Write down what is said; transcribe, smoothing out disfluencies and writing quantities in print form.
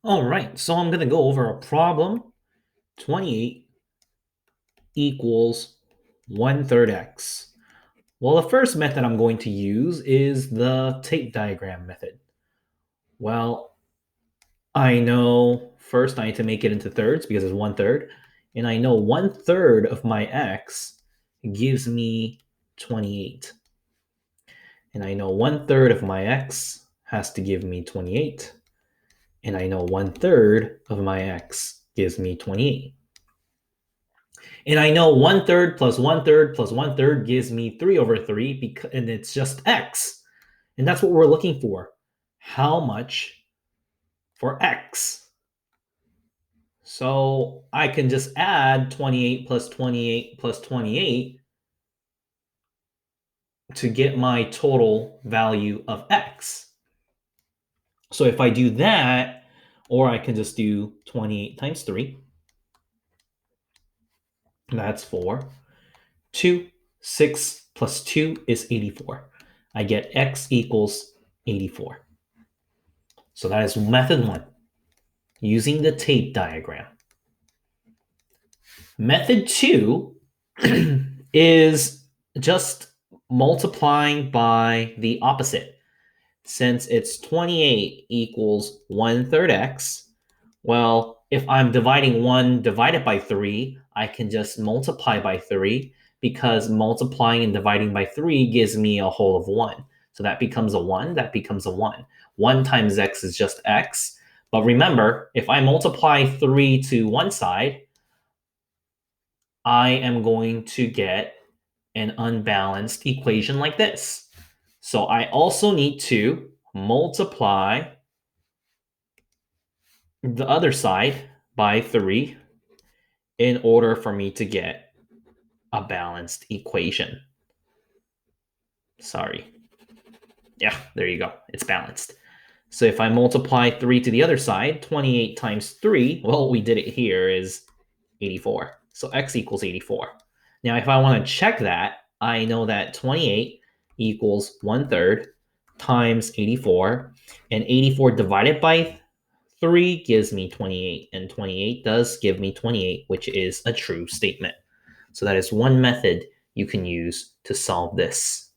All right, so I'm going to go over a problem. 28 equals 1/3 x. Well, the first method I'm going to use is the tape diagram method. Well, I know first I need to make it into thirds because it's 1/3. And I know 1/3 of my x gives me 28. And I know 1/3 of my x has to give me 28. And I know 1/3 of my x gives me 28. And I know 1/3 plus 1/3 plus 1/3 gives me 3/3 because, and it's just x. And that's what we're looking for. How much for x? So I can just add 28 plus 28 plus 28 to get my total value of x. So if I do that, or I can just do 28 times 3, that's 4. 2, 6 plus 2 is 84. I get x equals 84. So that is method 1, using the tape diagram. Method 2 is just multiplying by the opposite. Since it's 28 equals 1/3 x, well, if I'm dividing 1 divided by 3, I can just multiply by 3 because multiplying and dividing by 3 gives me a whole of 1. So that becomes a 1, that becomes a 1. 1 times x is just x. But remember, if I multiply 3 to one side, I am going to get an unbalanced equation like this. So I also need to multiply the other side by 3 in order for me to get a balanced equation. Sorry. Yeah, there you go. It's balanced. So if I multiply 3 to the other side, 28 times 3, well, we did it here, is 84. So x equals 84. Now, if I want to check that, I know that 28 equals 1/3 times 84, and 84 divided by 3 gives me 28, and 28 does give me 28, which is a true statement. So that is one method you can use to solve this.